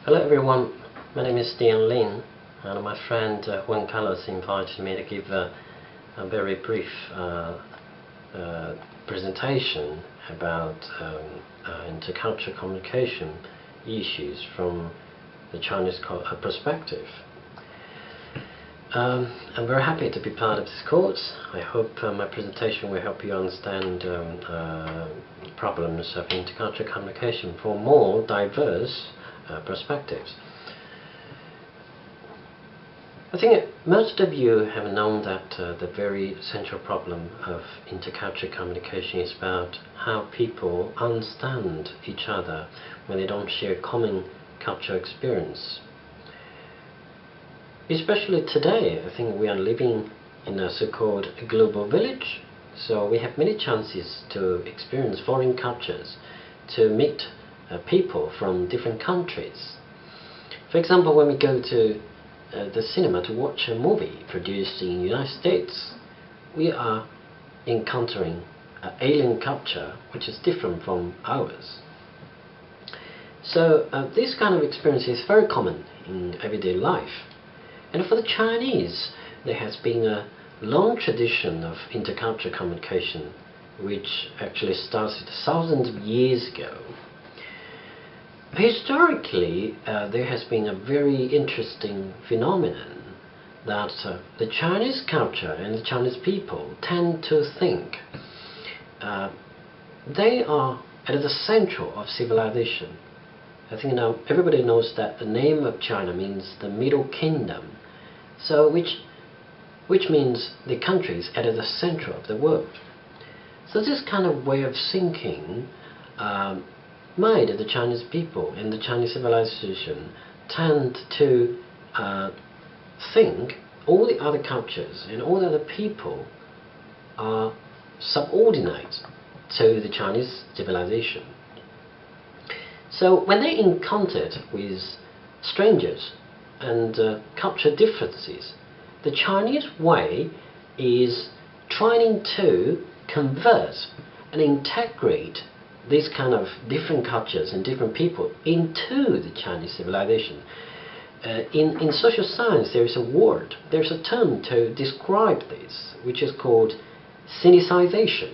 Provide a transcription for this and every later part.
Hello everyone, my name is Dianlin, and my friend Juan Carlos invited me to give a very brief presentation about intercultural communication issues from the Chinese perspective. I'm very happy to be part of this course. I hope my presentation will help you understand problems of intercultural communication from more diverse perspectives. I think most of you have known that the very central problem of intercultural communication is about how people understand each other when they don't share common cultural experience. Especially today, I think we are living in a so-called global village, so we have many chances to experience foreign cultures, to meet people from different countries. For example, when we go to the cinema to watch a movie produced in the United States, we are encountering an alien culture which is different from ours. So this kind of experience is very common in everyday life. And for the Chinese, there has been a long tradition of intercultural communication which actually started thousands of years ago. Historically, there has been a very interesting phenomenon that the Chinese culture and the Chinese people tend to think they are at the center of civilization. I think now everybody knows that the name of China means the Middle Kingdom, so which means the country is at the center of the world. So this kind of way of thinking made the Chinese people and the Chinese civilization tend to think all the other cultures and all the other people are subordinate to the Chinese civilization. So when they encountered with strangers and cultural differences, the Chinese way is trying to convert and integrate these kind of different cultures and different people into the Chinese civilization. In social science, there is a word, there's a term to describe this, which is called sinicization.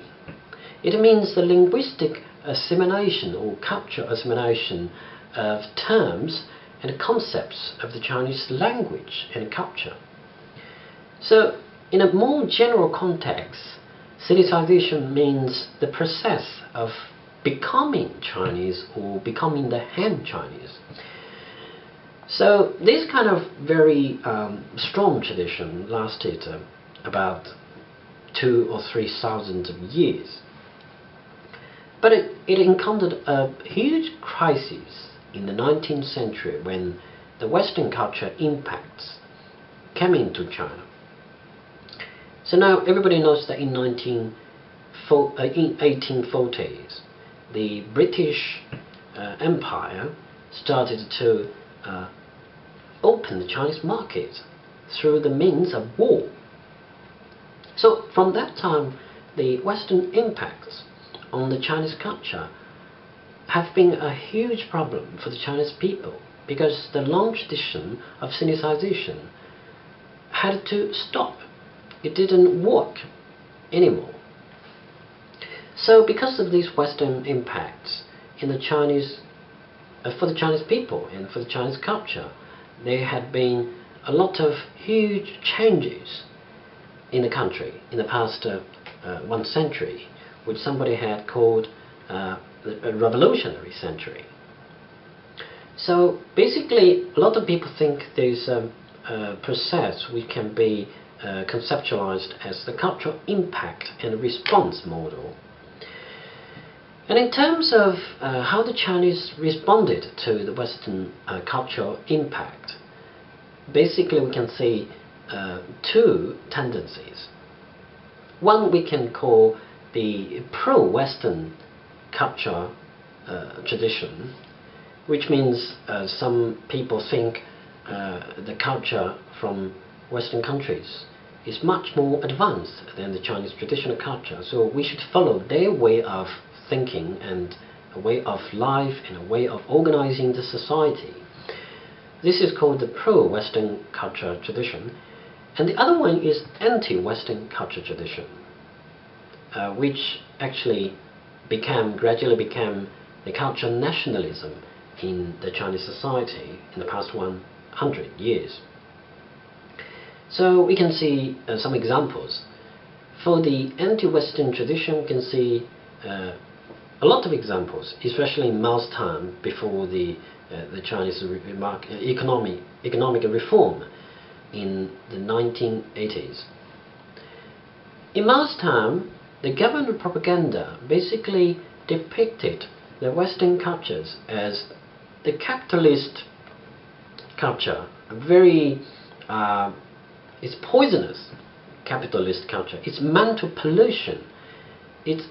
It means the linguistic assimilation or cultural assimilation of terms and concepts of the Chinese language and culture. So, in a more general context, sinicization means the process of becoming Chinese or becoming the Han Chinese. So this kind of very strong tradition lasted about 2,000 or 3,000 years. But it encountered a huge crisis in the 19th century when the Western culture impacts came into China. So now everybody knows that in 1840s, the British Empire started to open the Chinese market through the means of war. So from that time, the Western impacts on the Chinese culture have been a huge problem for the Chinese people, because the long tradition of sinicization had to stop. It didn't work anymore. So because of these Western impacts in the Chinese, for the Chinese people and for the Chinese culture, there had been a lot of huge changes in the country in the past 1 century, which somebody had called a revolutionary century. So basically, a lot of people think there's a process which can be conceptualized as the cultural impact and response model. And in terms of how the Chinese responded to the Western cultural impact, basically we can see two tendencies. One we can call the pro-Western culture tradition, which means some people think the culture from Western countries is much more advanced than the Chinese traditional culture, so we should follow their way of thinking and a way of life and a way of organizing the society. This is called the pro-Western culture tradition. And the other one is anti-Western culture tradition, which actually gradually became the cultural nationalism in the Chinese society in the past 100 years. So we can see some examples. For the anti-Western tradition, we can see a lot of examples, especially in Mao's time, before the Chinese economic reform in the 1980s. In Mao's time, the government propaganda basically depicted the Western cultures as the capitalist culture, it's poisonous capitalist culture. It's mental pollution. It's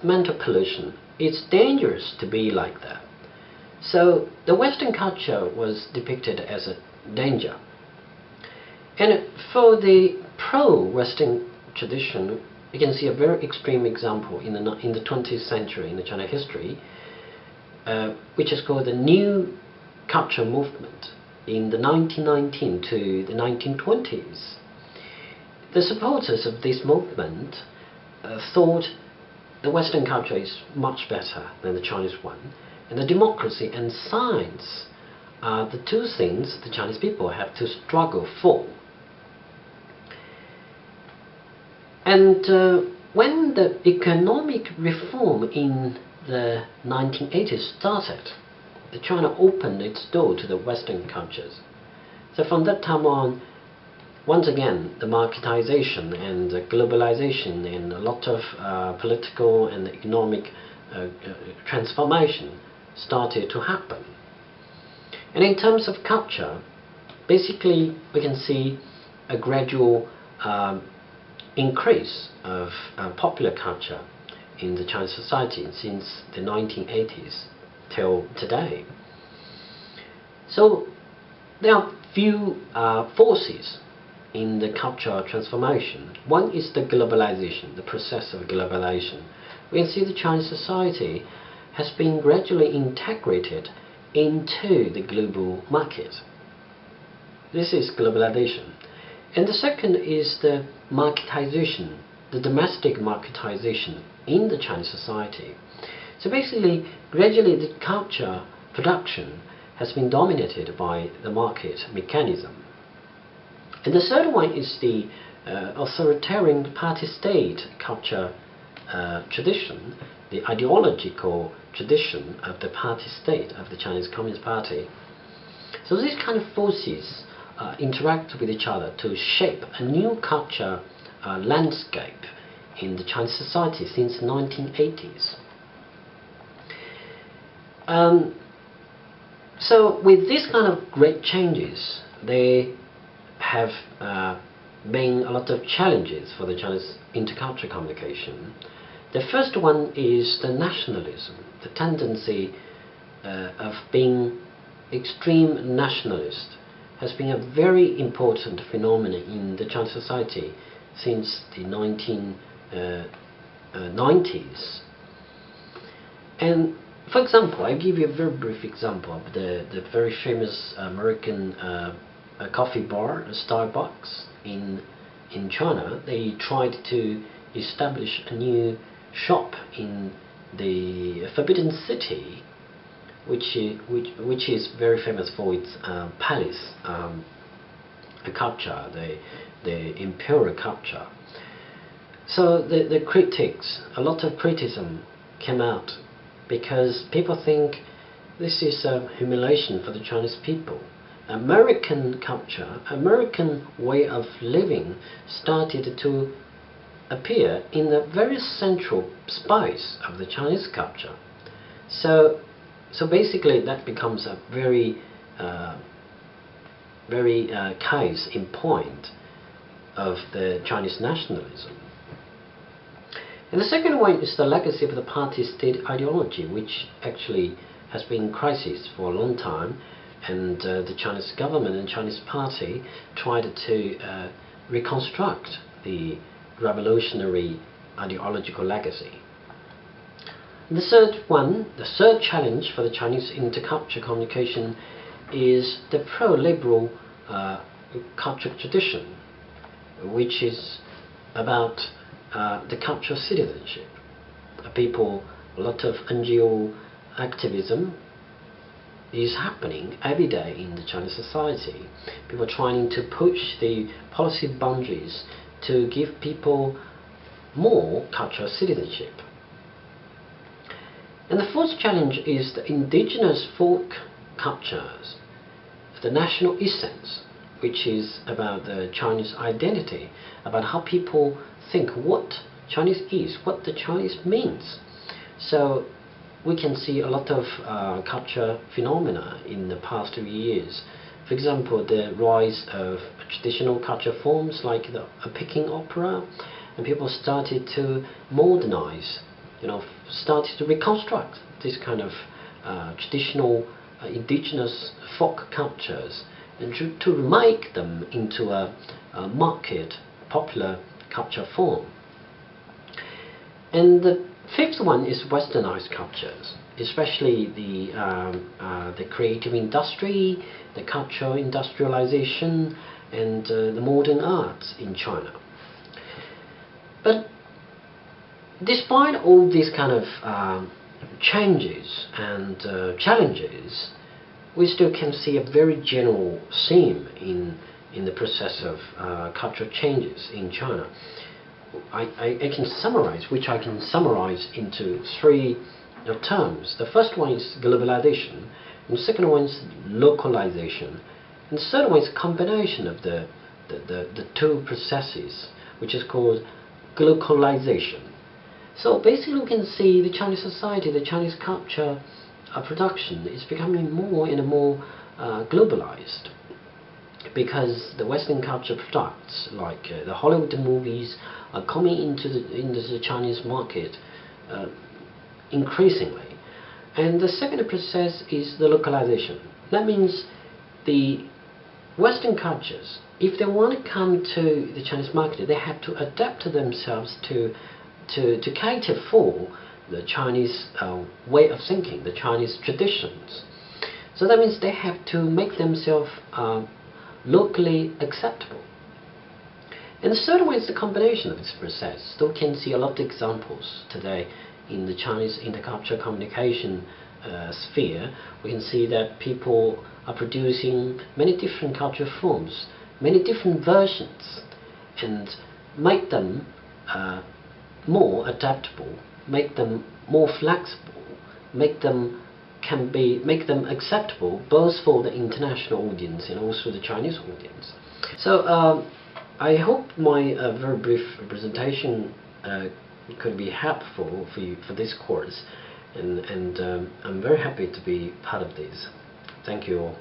dangerous to be like that. So the Western culture was depicted as a danger. And for the pro-Western tradition, you can see a very extreme example in the 20th century in the China history, which is called the New Culture Movement in the 1919 to the 1920s. The supporters of this movement thought the Western culture is much better than the Chinese one, and the democracy and science are the two things the Chinese people have to struggle for. And when the economic reform in the 1980s started, China opened its door to the Western cultures. So from that time on, once again, the marketization and the globalization and a lot of political and economic transformation started to happen. And in terms of culture, basically we can see a gradual increase of popular culture in the Chinese society since the 1980s till today. So there are few forces in the cultural transformation. One is the globalization, the process of globalization. We can see the Chinese society has been gradually integrated into the global market. This is globalization. And the second is the marketization, the domestic marketization in the Chinese society. So basically, gradually the culture production has been dominated by the market mechanism. And the third one is the authoritarian party-state culture tradition, the ideological tradition of the party-state of the Chinese Communist Party. So these kind of forces interact with each other to shape a new culture landscape in the Chinese society since the 1980s. So with these kind of great changes, they have been a lot of challenges for the Chinese intercultural communication. The first one is the nationalism, the tendency of being extreme nationalist has been a very important phenomenon in the Chinese society since the 1990s. And for example, I give you a very brief example of the very famous American coffee bar, Starbucks, in China. They tried to establish a new shop in the Forbidden City, which is very famous for its palace culture, the imperial culture. So the critics, a lot of criticism came out because people think this is a humiliation for the Chinese people. American culture, American way of living started to appear in the very central space of the Chinese culture. So basically that becomes a very case in point of the Chinese nationalism. And the second one is the legacy of the party-state ideology, which actually has been in crisis for a long time, and the Chinese government and Chinese party tried to reconstruct the revolutionary ideological legacy. And the third challenge for the Chinese intercultural communication is the pro-liberal cultural tradition, which is about the cultural citizenship. A lot of NGO activism is happening every day in the Chinese society. People trying to push the policy boundaries to give people more cultural citizenship. And the fourth challenge is the indigenous folk cultures, the national essence, which is about the Chinese identity, about how people think what Chinese is, what the Chinese means. So we can see a lot of culture phenomena in the past few years. For example, the rise of traditional culture forms like the Peking opera, and people started to modernize, started to reconstruct this kind of traditional indigenous folk cultures and to make them into a market popular culture form. And the fifth one is westernized cultures, especially the creative industry, the cultural industrialization, and the modern arts in China. But despite all these kind of changes and challenges, we still can see a very general theme in the process of cultural changes in China. I can summarize into three terms. The first one is globalization, and the second one is localization, and the third one is combination of the two processes, which is called globalization. So basically we can see the Chinese society, the Chinese culture production is becoming more and more globalized, because the Western culture products like the Hollywood movies are coming into the Chinese market increasingly. And the second process is the localization. That means the Western cultures, if they want to come to the Chinese market, they have to adapt themselves to cater for the Chinese way of thinking, the Chinese traditions. So that means they have to make themselves locally acceptable. And the third one is the combination of this process. So we can see a lot of examples today in the Chinese intercultural communication sphere. We can see that people are producing many different cultural forms, many different versions, and make them more adaptable, make them more flexible, make them acceptable both for the international audience and also the Chinese audience. So I hope my very brief presentation could be helpful for you for this course, and I'm very happy to be part of this. Thank you all.